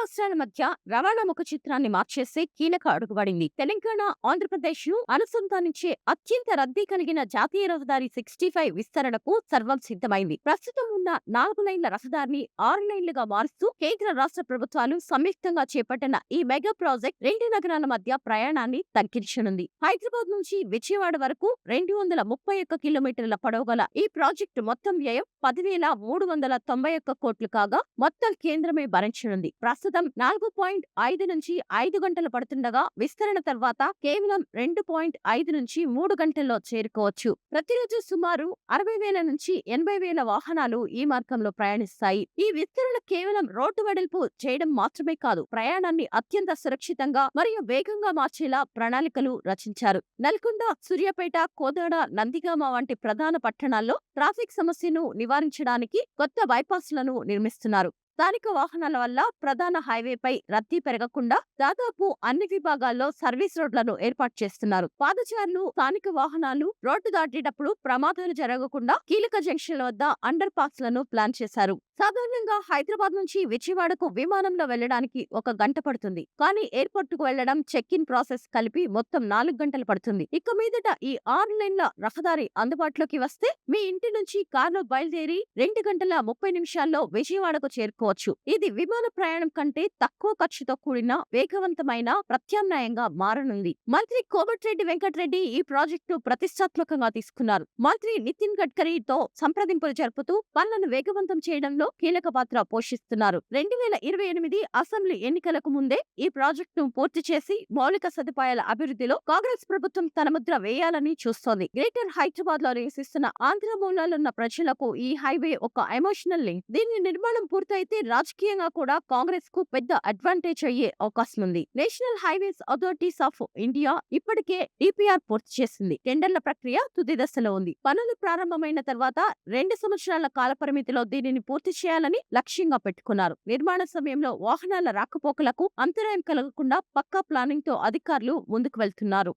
రాష్ట్రాల మధ్య రవాణా ముఖ చిత్రాన్ని మార్చేసే కీలక అడుగుపడింది. తెలంగాణ, ఆంధ్రప్రదేశ్ ను అనుసంధానించే అత్యంత రద్దీ కలిగిన జాతీయ రహదారి 65 విస్తరణకు సర్వం సిద్ధమైంది. ప్రస్తుతం ఉన్న 4 లైన్ల రహదారిని 6 లైన్లుగా మారుస్తూ కేంద్ర రాష్ట్ర ప్రభుత్వాలు సంయుక్తంగా చేపట్టిన ఈ మెగా ప్రాజెక్ట్ రెండు నగరాల మధ్య ప్రయాణాన్ని తగ్గించనుంది. హైదరాబాద్ నుంచి విజయవాడ వరకు 231 కిలోమీటర్ల పొడవు గల ఈ ప్రాజెక్టు మొత్తం వ్యయం 10,391 కోట్లు కాగా మొత్తం కేంద్రమే భరించనుంది. ప్రస్తుతం 4.5 నుంచి 5 గంటలు పడుతుండగా విస్తరణ తర్వాత కేవలం 2.5 నుంచి 3 గంటల్లో చేరుకోవచ్చు. ప్రతిరోజు సుమారు 60,000 నుంచి 80,000 వాహనాలు ఈ మార్గంలో ప్రయాణిస్తాయి. ఈ విస్తరణ కేవలం రోడ్డు వెడల్పు చేయడం మాత్రమే కాదు, ప్రయాణాన్ని అత్యంత సురక్షితంగా మరియు వేగంగా మార్చేలా ప్రణాళికలు రచించారు. నల్గొండ, సూర్యాపేట, కోదాడ, నందిగామ వంటి ప్రధాన పట్టణాల్లో ట్రాఫిక్ సమస్యను నివారించడానికి కొత్త బైపాస్లను నిర్మిస్తున్నారు. స్థానిక వాహనాల వల్ల ప్రధాన హైవేపై రద్దీ పెరగకుండా దాదాపు అన్ని విభాగాల్లో సర్వీస్ రోడ్లను ఏర్పాటు చేస్తున్నారు. పాదచారులు, స్థానిక వాహనాలు రోడ్డు దాటేటప్పుడు ప్రమాదాలు జరగకుండా కీలక జంక్షన్ల వద్ద అండర్ పాస్ లను ప్లాన్ చేశారు. సాధారణంగా హైదరాబాద్ నుంచి విజయవాడకు విమానంలో వెళ్లడానికి 1 గంట పడుతుంది. కానీ ఎయిర్పోర్ట్ కు వెళ్లడం, చెక్ ఇన్ ప్రాసెస్ కలిపి మొత్తం 4 గంటలు పడుతుంది. ఇక మీదట ఈ 6 లైన్ల రహదారి అందుబాటులోకి వస్తే మీ ఇంటి నుంచి కారులో బయలుదేరి 2 గంటల 30 నిమిషాల్లో విజయవాడకు చేరుకోవచ్చు. ఇది విమాన ప్రయాణం కంటే తక్కువ ఖర్చుతో కూడిన వేగవంతమైన ప్రత్యామ్నాయంగా మారనుంది. మంత్రి కోమటిరెడ్డి వెంకటరెడ్డి ఈ ప్రాజెక్టు ప్రతిష్టాత్మకంగా తీసుకున్నారు. మంత్రి నితిన్ గడ్కరీతో సంప్రదింపులు జరుపుతూ పనులను వేగవంతం చేయడంలో కీలక పాత్ర పోషిస్తున్నారు. 2028 అసెంబ్లీ ఎన్నికలకు ముందే ఈ ప్రాజెక్టును పూర్తి చేసి మౌలిక సదుపాయాల అభివృద్ధిలో కాంగ్రెస్ ప్రభుత్వం తన ముద్ర వేయాలని చూస్తోంది. గ్రేటర్ హైదరాబాద్ లో నివసిస్తున్న ఆంధ్ర మూలాలున్న ప్రజలకు ఈ హైవే ఒక ఎమోషనల్ లింక్. దీని నిర్మాణం పూర్తయితే రాజకీయంగా కూడా కాంగ్రెస్ కు పెద్ద అడ్వాంటేజ్ అయ్యే అవకాశం ఉంది. National highways authorities of India ఇప్పటికే డిపిఆర్ పూర్తి చేసింది. టెండర్ల ప్రక్రియ తుది దశలో ఉంది. పనులు ప్రారంభమైన తర్వాత 2 సంవత్సరాల కాల పరిమితిలో దీనిని పూర్తి చేయాలని లక్ష్యంగా పెట్టుకున్నారు. నిర్మాణ సమయంలో వాహనాల రాకపోకలకు అంతరాయం కలగకుండా పక్కా ప్లానింగ్ తో అధికారులు ముందుకు వెళ్తున్నారు.